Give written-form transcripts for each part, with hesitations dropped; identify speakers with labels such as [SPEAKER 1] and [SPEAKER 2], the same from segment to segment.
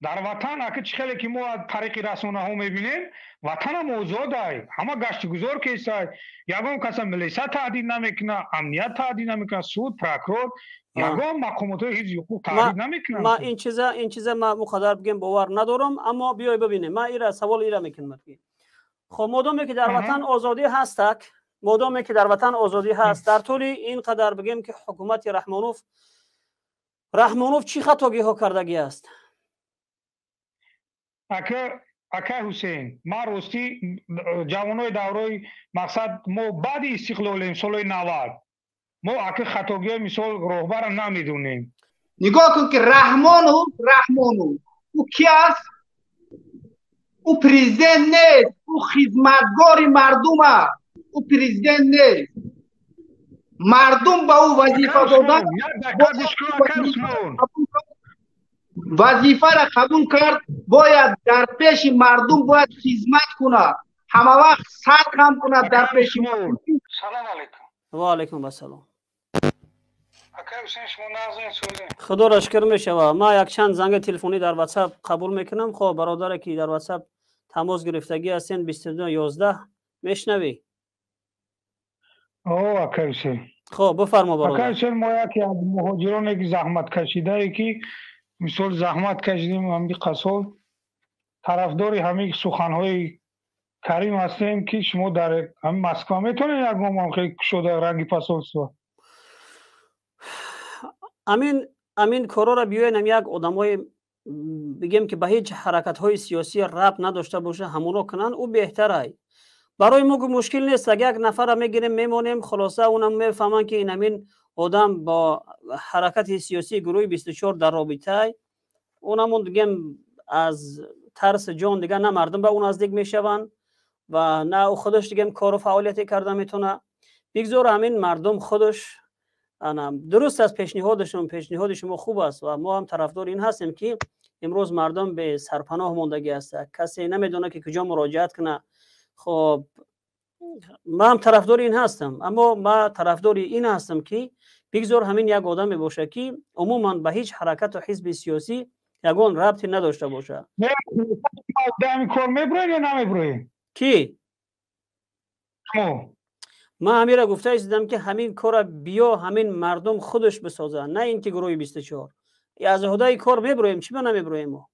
[SPEAKER 1] در وطن اگه چخیلی که ما از طریق رسانه ها میبینیم وطن هم آزاده، همه گشت گذار کیسه، یگان کس ملیسا تهدید نمیکنه، امنیت تهدید نمیکنه، سود پروکرور یگان مقامات های هیچ حقوق تهدید نمیکنن.
[SPEAKER 2] ما این چیزا ما مقدر بگم باور ندارم، اما بیای ببینیم. ما ایرا سوال ایرا میکنم. خب مادامی که در وطن آزادی هست، مادامی که در وطن آزادی هست، در طول این قدر بگیم که حکومت رحمانوف چی خطاگی ها کردگی است؟
[SPEAKER 1] اکه حسین، ما راستی جوانای دوره مقصد ما بعد استقلال سال 90 ما اکه خطاگی مثال راهبر نمیدونیم.
[SPEAKER 3] نگاه کن که رحمانوف او کی است؟ او پریزیدنت نیست، او خدمتگار مردم است. او پریزیدنت نیست. مردم به او وظیفه دادن، وظیفه را قبول کرد، باید در پیش مردم باید خدمت کنه، همه وقت صبر هم کنه در پیش مردم.
[SPEAKER 1] سلام علیکم.
[SPEAKER 2] و علیکم السلام.
[SPEAKER 1] شما نازنین
[SPEAKER 2] خدا را شکر میشوه. ما یک چند زنگ تلفنی در واتساپ قبول میکنم. خب برادر که در واتساپ تماس گرفتگی هستین 2211 میشنوی؟
[SPEAKER 1] اکرسه.
[SPEAKER 2] خب بفرما برادر.
[SPEAKER 1] اکرسه ما یکی از مهاجرانی که زحمت کشیده ای که مثال زحمت کشیدیم همین قصال طرفدار همین سخنهای کریم هستیم که شما در همین مسکو میتونید یک مام خیلی شده رنگی پاسولسو.
[SPEAKER 2] امین کارا را بیاین یک آدمای بگیم که به هیچ حرکت های سیاسی ربط نداشته باشه همونو کنن، او بهتره. برای ما مشکل نیست اگه یک نفر را میگیریم میمونیم، خلاصه اونم میفهمن که این امین آدم با حرکت سیاسی گروه 24 در رابطه، اونمون دیگه از ترس جان دیگه نه مردم به اون نزدیک میشون و نه او خودش دیگه کار و فعالیتی کرده میتونه. بگذار همین مردم خودش درست از پیشنهاد شما خوب است و ما هم طرفدار این هستیم که امروز مردم به سرپناه ماندگی است، کسی نمیدونه که کجا مراجعت کنه. خب ما هم طرفدار این هستم، اما ما طرفدار این هستم که بگذار همین یک آدمی باشه که عموما به هیچ حرکت و حزب سیاسی یگان ربطی نداشته باشه.
[SPEAKER 1] آدمی کار میبره یا نمیبره؟
[SPEAKER 2] کی؟ ما همین را گفته ایستادم که همین کار بیا همین مردم خودش بسازه، نه اینکه گروه 24 از عهده کار میبریم. چی ما نمیبریم؟ ما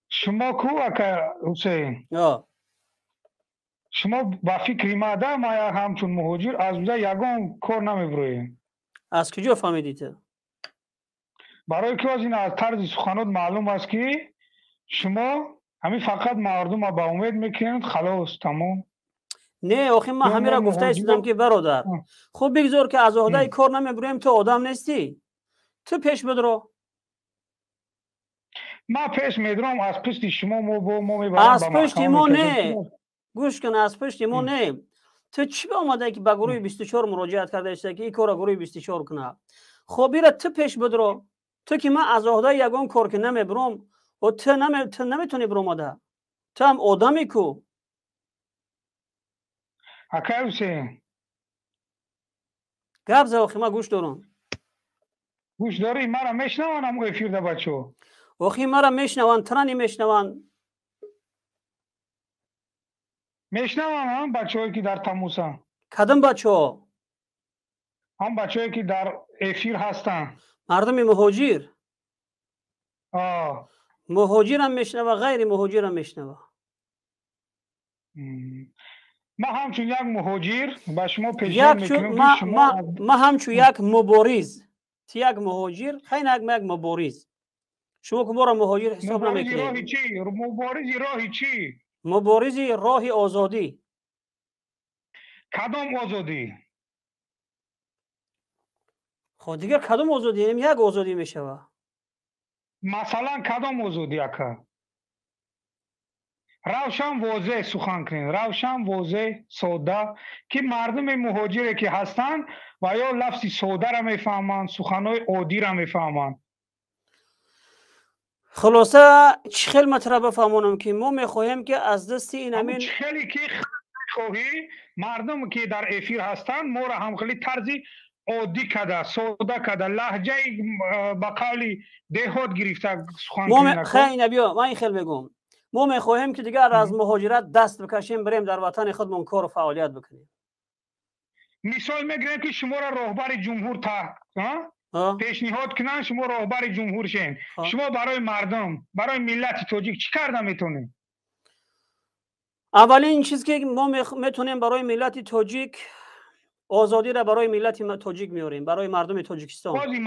[SPEAKER 1] شما کو اکا حسین؟ شما با فکر ماده ما همچون مهاجر از بوده یگان کار نمیبریم.
[SPEAKER 2] از کجا فهمیدید؟
[SPEAKER 1] برای که از این از طرز سخنات معلوم است که شما همین فقط مردم را به امید میکنید خلاص تمام.
[SPEAKER 2] نه آخه ما همین را گفته ایستادم که برادر خب بگذار که از عهده کار نمیبریم، تو آدم نیستی، تو پیش بدرو.
[SPEAKER 1] ما پیش میدرم از پشت شما ما میبرم.
[SPEAKER 2] از پشت ما نه، گوش کن، از پشت ما نه. تو چی به آمده که به گروه 24 مراجعت کرده است که این کار گروه 24 کنه؟ خب بیره تو پیش بدرو. تو که من از عهده یگان کار که نمیبرم و تو نمیتونی برآمده، تو هم آدمی کو.
[SPEAKER 1] اکا حسین
[SPEAKER 2] گپ زد آخی ما گوش دارم.
[SPEAKER 1] گوش داری؟ مرا میشنوان هم افیر ده بچه
[SPEAKER 2] آخی مرا میشنوان، ترانی میشنوان.
[SPEAKER 1] میشنوان هم بچه هایی که در تموس هم.
[SPEAKER 2] کدام بچه ها؟
[SPEAKER 1] هم بچه هایی که در افیر هستن.
[SPEAKER 2] مردم مهاجر. مهاجر هم میشنوه، غیر مهاجر هم میشنوه.
[SPEAKER 1] ما همچون یک مهاجر با شما پیشنهاد میکنیم
[SPEAKER 2] ما همچون یک مبارز، یک مهاجر خیلی یک مبارز. شما که ما را مهاجر حساب نمیکنید.
[SPEAKER 1] راهی چی؟ مبارز راهی چی؟
[SPEAKER 2] مبارز راه آزادی.
[SPEAKER 1] کدام آزادی؟
[SPEAKER 2] خب دیگر کدام آزادی؟ یک آزادی میشوه.
[SPEAKER 1] مثلا کدام آزادی اکا؟ روشن واضح سخن کنید، روشن واضح ساده که مردم مهاجری که هستن و یا لفظ ساده را میفهمند، سخنهای عادی را میفهمند.
[SPEAKER 2] خلاصه چه خیلی مطلب بفهمونم که ما میخواهیم که از دست این امین
[SPEAKER 1] خیلی که خواهی مردم که در افیر هستند ما را هم خیلی طرزی عادی کرده، ساده کرده، لهجه به قول دهات گرفته سخن
[SPEAKER 2] ما
[SPEAKER 1] کنه.
[SPEAKER 2] خیلی نبیا من این خیلی بگم ما میخواهیم که دیگر از مهاجرت دست بکشیم بریم در وطن خودمون کار و فعالیت بکنیم.
[SPEAKER 1] مثال میگیریم که شما را راهبر جمهور پیشنهاد کنن، شما راهبر جمهور شین، شما برای مردم، برای ملت تاجیک چی کرده میتونید؟
[SPEAKER 2] اولین چیز که ما میتونیم برای ملت تاجیک آزادی را برای ملت تاجیک میاریم، برای مردم تاجیکستان.
[SPEAKER 1] بازی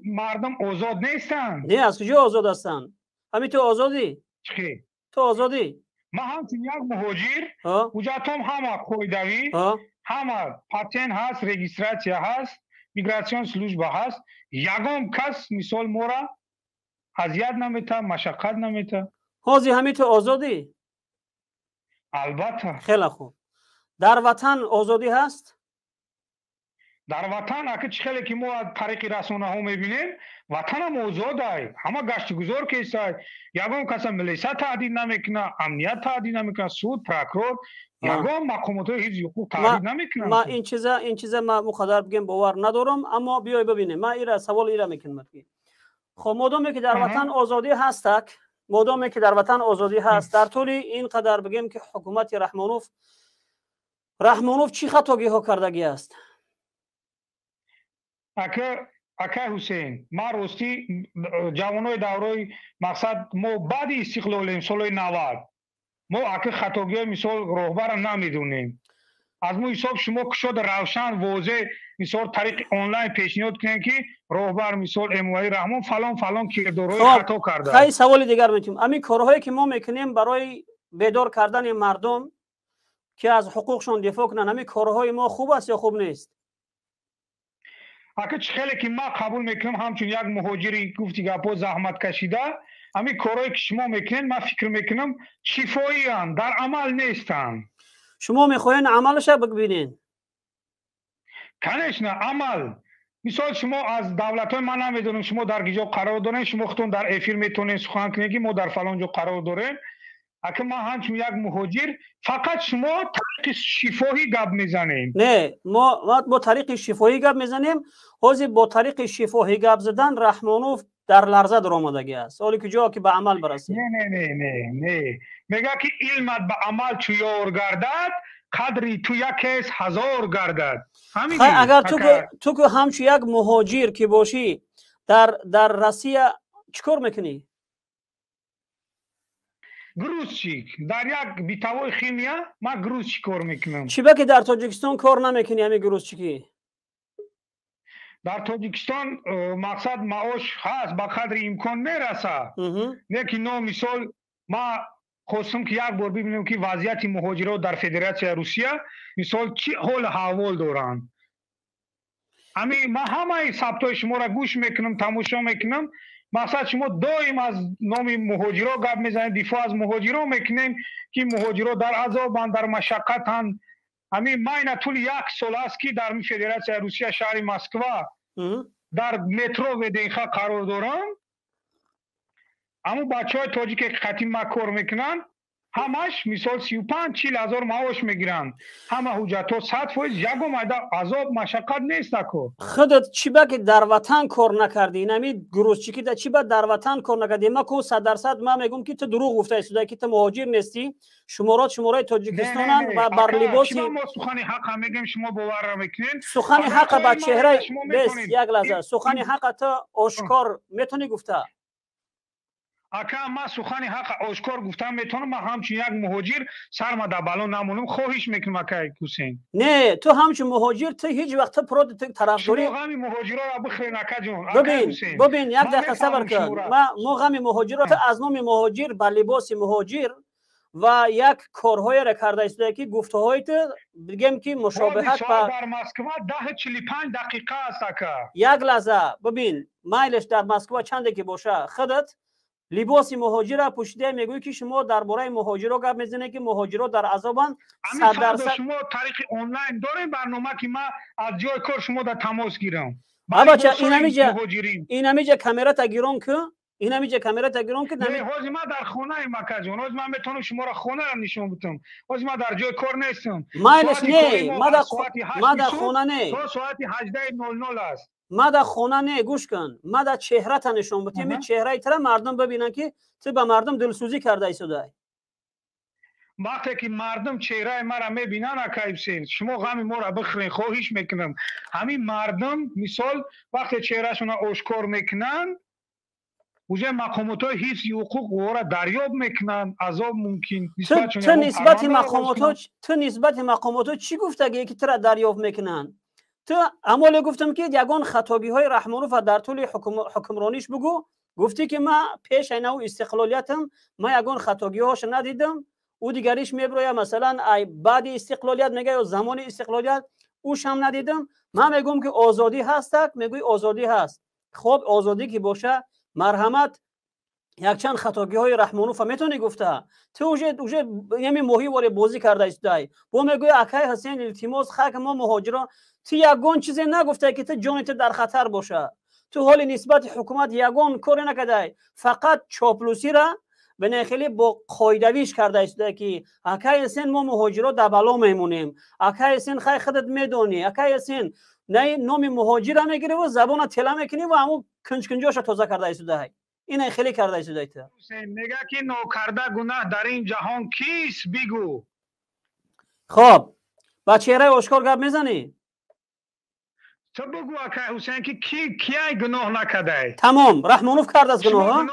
[SPEAKER 1] مردم آزاد نیستن.
[SPEAKER 2] نه، از کجا آزاد هستن؟ همین تو آزادی؟
[SPEAKER 1] چی؟
[SPEAKER 2] تو آزادی؟
[SPEAKER 1] ما همچون یک مهاجر وجاتم همه کویدوی، همه پاتن هست، رجیستراسیا هست، میگراسیون سلوجبا هست. یگام کس مثال ما را اذیت نمیته، مشقت نمیته.
[SPEAKER 2] حاضی همین تو آزادی؟
[SPEAKER 1] البته.
[SPEAKER 2] خیلی خوب. در وطن آزادی هست؟
[SPEAKER 1] در وطن اگه خیلی که ما از طریق رسانه ها میبینیم وطن هم آزاده، همه گشت گذار کیسه، یگام کس ملیسا تهدید نمیکنه، امنیت تهدید نمیکنه، سود پروکرور یگام مقامات حفظ حقوق تهدید نمیکنه.
[SPEAKER 2] ما این چیزا ما مقدر بگم باور ندارم، اما بیای ببینیم. ما ایرا سوال ایرا میکنم. خب مادامی که در وطن آزادی هست، مادامی که در وطن آزادی هست، در طول این قدر بگیم که حکومت رحمانوف چی خطاگی ها کردگی است؟
[SPEAKER 1] اکه حسین ما راستی جوانای دورای مقصد ما بعد استقلالیم سال 90 ما اکه خطاگی مثال راهبر نمیدونیم. از مو حساب شما کشاد روشن واضح مثال طریق آنلاین پیشنهاد کنین که راهبر مثال اموای رحمان فلان کردارهای خطا کرده.
[SPEAKER 2] خیلی سوال دیگر میتونیم. همین کارهایی که ما میکنیم برای بیدار کردن مردم که از حقوقشون دفاع کنن، همین کارهای ما خوب است یا خوب نیست؟
[SPEAKER 1] اگه خیلی که ما قبول میکنم همچون یک مهاجری گفتی گپا زحمت کشیده، همین کارهایی که شما میکنین من فکر میکنم شفایی ان، در عمل نیستن.
[SPEAKER 2] شما میخواین عملش ببینین؟
[SPEAKER 1] کنش نه عمل. مثال شما از دولت های من نمیدونم شما در کجا قرار دارین، شما خودتون در افیر میتونین سخن کنین که ما در فلان جا قرار داریم. اگه ما همچون یک مهاجر فقط شما طریق شفاهی گپ میزنیم.
[SPEAKER 2] نه ما با طریق شفاهی گپ میزنیم. حاضر با طریق شفاهی گپ زدن رحمانوف در لرزه در آمدگی است، حالی که جا که به عمل برسه.
[SPEAKER 1] نه میگه که علمت به عمل چیار گردد قدری تو یکیست هزار گردد.
[SPEAKER 2] اگر تو که همچون یک مهاجر که باشی در روسیه چیکار میکنی؟
[SPEAKER 1] گروزچیک در یک بیتوای خیمیا ما گروزچیک کار میکنم.
[SPEAKER 2] چی که در تاجیکستان کار نمیکنی همین گروزچیکی؟
[SPEAKER 1] در تاجیکستان مقصد معاش هست با قدر امکان میرسه. نه که نو مثال ما خواستم که یک بار ببینم که وضعیت مهاجرات در فدراسیون روسیه مثال چی حال احوال دارن. ما همه ثبتای شما را گوش میکنم، تماشا میکنم. مثلا شما دائم از نام مهاجرا گپ میزنید، دفاع از مهاجرا میکنیم که مهاجرا در عذابن، در مشقتن. من طول یک سال است که در فدراسیون روسیه شهر مسکو در مترو ودینخا قرار دارم. اما بچهای تاجیک که خطی ما کار میکنن همش مثال 35-40 هزار معاش میگیرن، همه حجتها 100%. یکم عذاب مشقت نیست کو.
[SPEAKER 2] خودت چی که در وطن کار نکردی؟ نمی گروزچیکی در چی در وطن کار نکردی؟ ما کو 100% ما میگم که تو دروغ گفته ایستادی که تو مهاجر نیستی. شماره تاجیکستانن و بر لباسی
[SPEAKER 1] ما سخن حق میگیم شما باور میکنین.
[SPEAKER 2] سخن حق با چهره بس یک لحظه سخن حق تو آشکار میتونی گفته؟
[SPEAKER 1] اگه ما سخن حق آشکار گفتم میتونم، ما همچون یک مهاجر سرما در بالون نمونم. خواهش میکنم اکای حسین.
[SPEAKER 2] نه تو همچون مهاجر تو هیچ وقت پرود طرفداری
[SPEAKER 1] شما غمی مهاجرا را بخیر نکا جون.
[SPEAKER 2] ببین یک دقیقه صبر کن. ما غمی مهاجرا تو از نام مهاجر با لباس مهاجر و یک کارهای را کرده است که گفته‌های تو بگم که مشابهت با
[SPEAKER 1] در مسکو 10:45 دقیقه است اکا.
[SPEAKER 2] یک لحظه ببین مایلش در مسکو چنده که باشه خودت لباس مهاجر پوشیده میگویی که شما درباره مهاجرا گپ میزنید که مهاجرا در عذابن. 100%
[SPEAKER 1] شما طریق آنلاین دارین برنامه که ما از جای کار شما در تماس گیرم.
[SPEAKER 2] بچا این همیجا کامera تا گیرون که اینا میشه کامera تگرام که
[SPEAKER 1] نه حاج ما در خونه ایم مکجون. حاج من میتونم شما را خونه را نشون بدم. حاج ما در جای کار نیستم.
[SPEAKER 2] مایلش نه ما در خونه نه
[SPEAKER 1] تا ساعت 18:00 است.
[SPEAKER 2] ما در خونه نه گوش کن. ما در چهره تا نشون بدیم. این چهره تر مردم ببینن که تو به مردم دلسوزی کرده ایستادی.
[SPEAKER 1] وقتی که مردم چهره ما را میبینن اکایبسین شما غم ما را بخورین خواهش میکنم. همین مردم مثال وقتی چهرهشون را آشکار میکنن وجه مقامات‌های حفظ حقوق او را دریاب میکنن. عذاب ممکن
[SPEAKER 2] تو نسبت مقامات چی گفته که تو را دریاب میکنن؟ تو اما گفتم که یگان خطابی‌های رحمانوف در طول حکمرانیش بگو. گفتی که ما پیش اینو استقلالیتم ما یگان خطابی‌هاش ندیدم. او دیگریش میبروه مثلا بعد استقلالیت میگه یا زمان استقلالیت اوش هم ندیدم. من میگم که آزادی هست میگوی آزادی هست. خب آزادی که باشه مرحمت یک چند خطاگی های رحمانوف میتونی گفته تو اوجه یمی موهی واره بازی کرده استای با میگوی اکای حسین التماس خاک ما مهاجران تو یگان چیزی نگفته که تو جانت در خطر باشه. تو حال نسبت حکومت یگان کاری نکرده فقط چاپلوسی را به نخیلی با قایدویش کرده است که اکای حسین ما مهاجرات در بلا میمونیم. اکای حسین خیلی خودت میدونی اکای حسین نه نام مهاجر هم میگیره و زبان تلا میکنی و همون کنجاش تازه کرده است. این خیلی کرده است.
[SPEAKER 1] حسین میگه که ناکرده گناه در این جهان کیست بگو.
[SPEAKER 2] خب با چهره آشکار گپ میزنی؟
[SPEAKER 1] تو بگو اکای حسین که کی گناه نکرده؟
[SPEAKER 2] تمام رحمانوف کرده است گناه.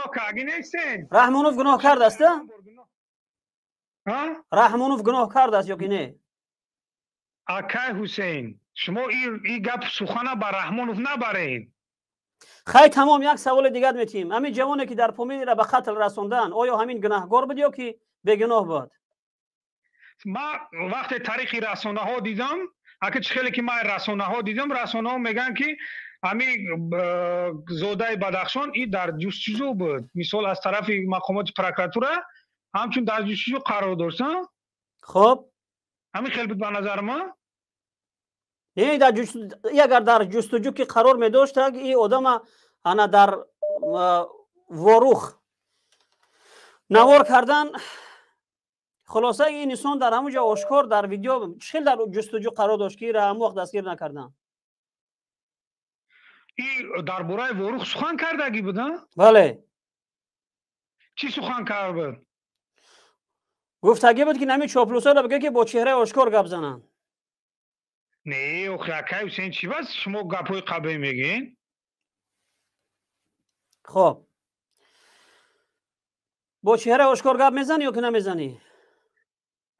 [SPEAKER 2] رحمانوف گناه کرده است؟ رحمانوف گناه کرده است یا که نه؟
[SPEAKER 1] اکای حسین شما این گپ سخنه با رحمانوف نبرین.
[SPEAKER 2] خیلی تمام یک سوال دیگر میتیم. همین جوانی که در پومید را به قتل رسوندن آیا همین گناهگار بود یا که بیگناه بود؟
[SPEAKER 1] ما وقتی تاریخی رسانه ها دیدم اگه خیلی که ما رسانه ها دیدم رسانه ها میگن که همین زاده بدخشان این در جستجو بود. مثال از طرف مقامات پروکراتوره همچون در جستجو قرار داشت.
[SPEAKER 2] خب
[SPEAKER 1] همین خیلی بود به نظر ما.
[SPEAKER 2] نه اگر در جستجو که قرار می داشت این آدم انا در واروخ نوار کردن خلاصه این انسان در همونجا آشکار در ویدیو خیلی در جستجو قرار داشت که را هم وقت دستگیر نکردن.
[SPEAKER 1] این در برای واروخ سخن کردگی بود؟
[SPEAKER 2] بله.
[SPEAKER 1] چی سخن کرد بود؟
[SPEAKER 2] گفتگی بود که نمی چاپلوسا را بگه که با چهره آشکار گپ زنن.
[SPEAKER 1] نه اوخی اکای حسین چی بس شما گپای قبلی میگین؟
[SPEAKER 2] خب با چهره آشکار گپ میزنی یا که نمیزنی؟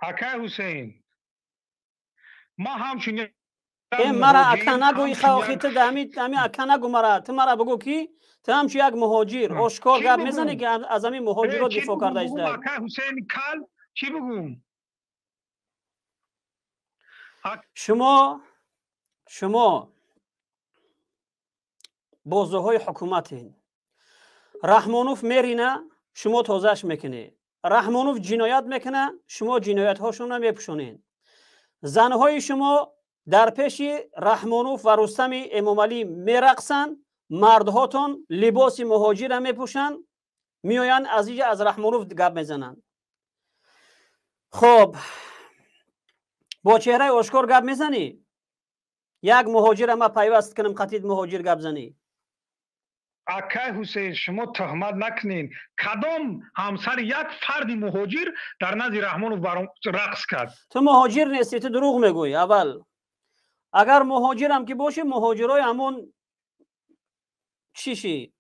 [SPEAKER 1] اکای حسین ما همچنین
[SPEAKER 2] مرا اکا نگوی خواهی تو دمی اکا نگو مرا تو مرا بگو کی تو همچی یک مهاجر آشکار گپ میزنی که از همین مهاجرات دفاع کرده است.
[SPEAKER 1] اکای حسین کل چی بگم؟
[SPEAKER 2] شما بازوهای حکومتین. رحمانوف میرینه شما تازهش میکنی. رحمانوف جنایت میکنه شما جنایت هاشون رو میپوشونین. زنهای شما در پیش رحمانوف و رستم امام علی میرقصن. مردهاتون لباس مهاجر میپوشن میاین از اینجا از رحمانوف گپ میزنن. خب با چهره آشکار گپ میزنی؟ یک مهاجر ما پیوست کنم قطعید مهاجر گپ زنی؟
[SPEAKER 1] اکای حسین شما تهمت نکنین. کدام همسر یک فرد مهاجر در نزد رحمانوف رقص کرد؟
[SPEAKER 2] تو مهاجر نیستی تو دروغ میگوی. اول اگر مهاجرم که باشی مهاجرای همون چیشی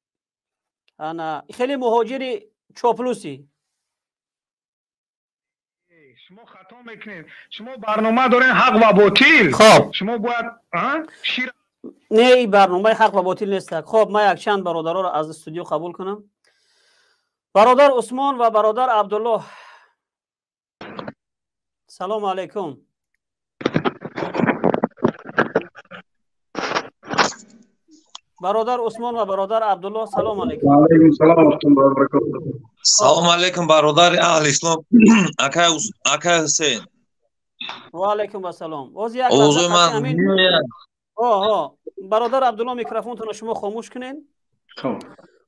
[SPEAKER 2] انا خیلی مهاجری چاپلوسی.
[SPEAKER 1] شما خطا میکنین. شما برنامه دارین حق و باطل.
[SPEAKER 2] خب
[SPEAKER 1] شما باید
[SPEAKER 2] نه این برنامه حق و باطل نیست. خب ما یک چند برادرها را از استودیو قبول کنم. برادر عثمان و برادر عبدالله سلام علیکم. برادر عثمان و برادر عبدالله سلام علیکم.
[SPEAKER 4] و علیکم سلام و رحمت الله و برکاته.
[SPEAKER 5] سلام علیکم برادر اهل اسلام اکای حسین.
[SPEAKER 2] و علیکم السلام.
[SPEAKER 5] اوضاع من
[SPEAKER 2] برادر عبدالله میکروفونتون رو شما خاموش کنین.
[SPEAKER 4] خب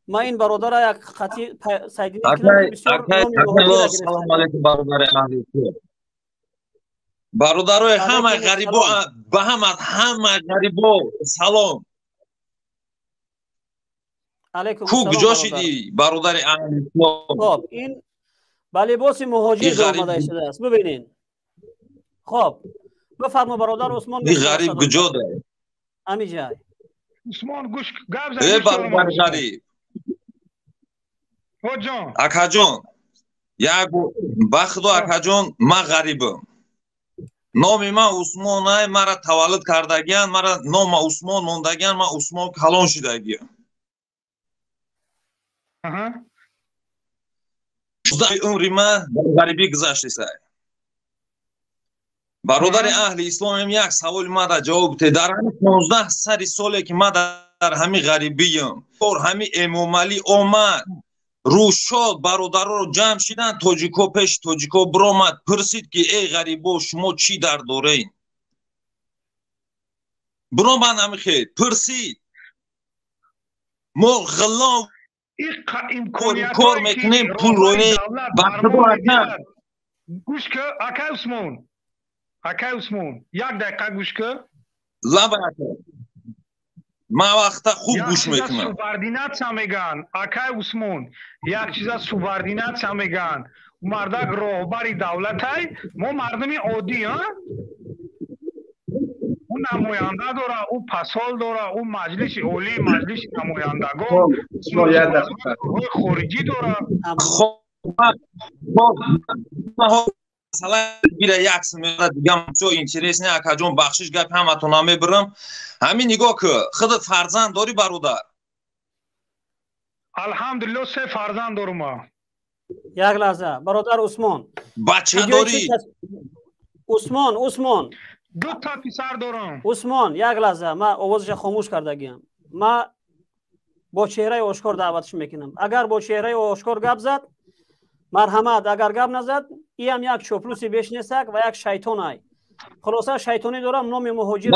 [SPEAKER 2] ما این برادر یک خطی سایدینی کنم که
[SPEAKER 5] Akay,
[SPEAKER 2] بسیار
[SPEAKER 5] akay,
[SPEAKER 2] نامی
[SPEAKER 5] akay,
[SPEAKER 2] مهاجر
[SPEAKER 5] lo,
[SPEAKER 2] گرفته.
[SPEAKER 5] salam alaikum barodari ahli Islam. Barodaroy hamma
[SPEAKER 2] علیکم
[SPEAKER 5] g'aribo,
[SPEAKER 2] السلام.
[SPEAKER 5] ba hamma g'aribo, salom.
[SPEAKER 2] علیکم
[SPEAKER 5] Ku
[SPEAKER 2] السلام
[SPEAKER 5] kujo
[SPEAKER 2] برادر.
[SPEAKER 5] shidi barodari ahli Islam.
[SPEAKER 2] خب این با لباس مهاجر
[SPEAKER 5] این
[SPEAKER 2] در
[SPEAKER 5] غریب
[SPEAKER 2] آمده شده است، ببینین. خب بفرما برادر عثمان
[SPEAKER 5] Di
[SPEAKER 2] به شما
[SPEAKER 5] g'arib
[SPEAKER 2] صدا
[SPEAKER 5] kujo
[SPEAKER 2] می‌دم.
[SPEAKER 5] da?
[SPEAKER 2] امی جای
[SPEAKER 1] عثمان گوش گپ
[SPEAKER 5] Ey
[SPEAKER 1] زن گوش دارم
[SPEAKER 5] barodari
[SPEAKER 1] عثمان.
[SPEAKER 5] g'arib.
[SPEAKER 1] او جان
[SPEAKER 5] Akajon, yak baxdo akajon, ma g'aribim. Nomi man Usmon ay, mara tavallud kardagan, mara noma Usmon mondagan, man Usmon kalon shidagan.
[SPEAKER 1] اها
[SPEAKER 5] 16 umri man g'aribi guzashta. Barodari ahli Islom yak savol mara javob bide. Dar 15 sari sole ki man dar hami g'aribiyim. Or hami Emomali omad. Ruşod barodaro ro jam shidan tojiko pesh tojiko bromad pursid ki ey g'aribo shumo chi dardorein. Buno man hami khed pursid. Mo g'allon
[SPEAKER 1] امکانیت
[SPEAKER 5] میکنیم پول روی
[SPEAKER 1] دولت گوش که اکا عثمان یک دقیقه گوش که
[SPEAKER 5] لباته ما وقتا خوب گوش میکنم
[SPEAKER 1] سوبردینات میگن اکا عثمان یک چیزا سوبردینات میگن مردک راهبری دولت های ما مردمی عادی ها اون نماینده داره او پسال داره او مجلس اولی مجلس نمایندگان خارجی داره
[SPEAKER 5] خب مثلا بیره یک سمیده دیگه چو اینترس نه اکاجون بخشش گپ همتون همه برم همین نگاه که خودت فرزند داری برادر
[SPEAKER 1] الحمدلله 3 فرزند دارم ما
[SPEAKER 2] یک لحظه برادر عثمان
[SPEAKER 5] بچه داری
[SPEAKER 2] عثمان
[SPEAKER 1] 2 تا پسر دارم
[SPEAKER 2] عثمان یک لحظه من آوازش خاموش کردگیم من با چهره آشکار دعوتش میکنم اگر با چهره آشکار گپ زد مرحمت اگر گپ نزد این هم یک چوپلوسی بیش نیستک و یک شیطان ای خلاصه شیطانی دارم نام مهاجر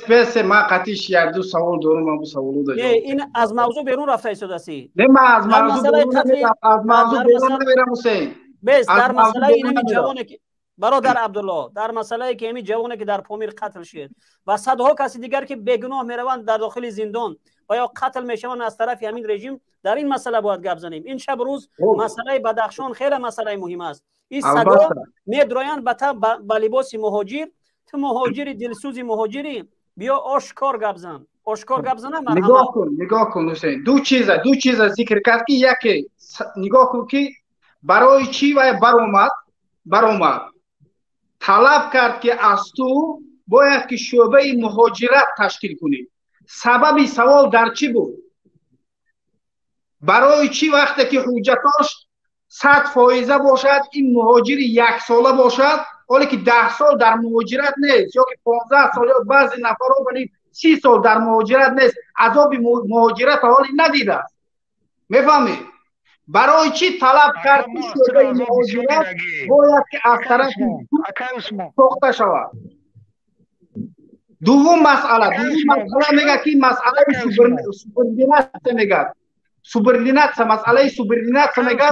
[SPEAKER 3] بس ما قطیش یک دو سوال دارم من سوالو دارم
[SPEAKER 2] این از موضوع بیرون رفته ایستاده است
[SPEAKER 3] نه من از موضوع بیرون نمیرم حسین
[SPEAKER 2] بس در مسئله این جوانی که برادر عبدالله در مسئله که این جوانی که در پامیر قتل شد و صدها کسی دیگر که بیگناه میروند در داخل زندان و یا قتل میشوند از طرف همین رژیم در این مسئله باید گپ زنیم این شب روز مسئله بدخشان خیلی مسئله مهم است این صدا میدرویند به لباس مهاجر تو مهاجری دلسوزی مهاجری بیا آشکار گپ زن آشکار گپ زنه
[SPEAKER 3] نگاه کن حسین دو چیز ذکر کرد که یکی نگاه کن که برای چی و برآمد طلب کرد که از تو باید که شعبه مهاجرت تشکیل کنی سبب سوال در چی بود برای چی وقتی که حجتاش 100% باشد این مهاجر 1 ساله باشد حالی که 10 سال در مهاجرت نیست یا که 15 سال یا بعضی نفرها بنید 30 سال در مهاجرت نیست عذاب مهاجرت حالی ندیده است میفهمی برای چی طلب کرد که شعبه مهاجرت باید که از طرف ساخته شود دوم مسئله میگه که مسئله سوبردینات میگه مسئله سوبردینات میگه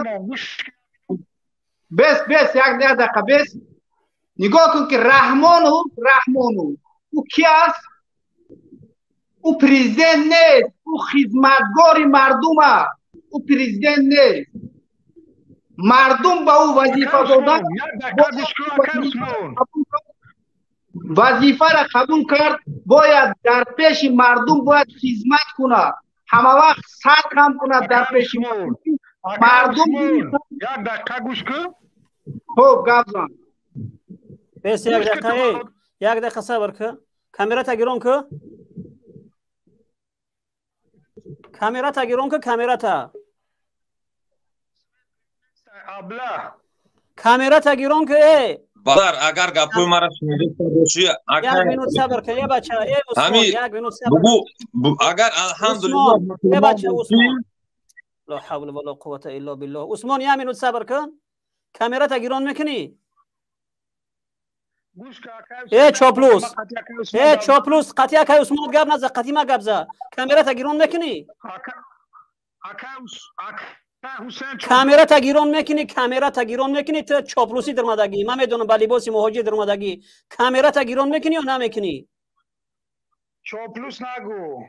[SPEAKER 3] بس یک دقیقه بس نگاه کن که رحمانو او کی است او پریزیدنت نیست او خدمتگار مردم است او پریزیدنت نیست مردم با او وظیفه دادن وظیفه را قبول کرد باید در پیش مردم باید خدمت کنه همه وقت صدق هم کنه در پیش مردم
[SPEAKER 1] یک دقیقه گوش کن
[SPEAKER 3] خب گپ زن
[SPEAKER 2] بس یک دقیقه صبر که کامرا تا گیرون که کامرا تا گیرون که
[SPEAKER 5] برادر اگر گپوی مرا شنیده باشی
[SPEAKER 2] یک مینوت صبر کن بچه یک مینوت صبر
[SPEAKER 5] اگر الحمدلله
[SPEAKER 2] بچه عثمان لا حول ولا قوة الا بالله عثمان یک مینوت صبر کن کامرا تا گیرون میکنی
[SPEAKER 1] گوش که
[SPEAKER 2] ای چاپلوس ای چاپلوس قطعی اکای عثمان گپ نزد قطعی ما گپ زد کامرا تا گیرون میکنی کامرا تا گیرون میکنی کامرا تا گیرون میکنی تو چاپلوسی در مدگی من میدونم با لباس مهاجر در مدگی کامرا تا گیرون میکنی یا نمیکنی
[SPEAKER 1] چاپلوس نگو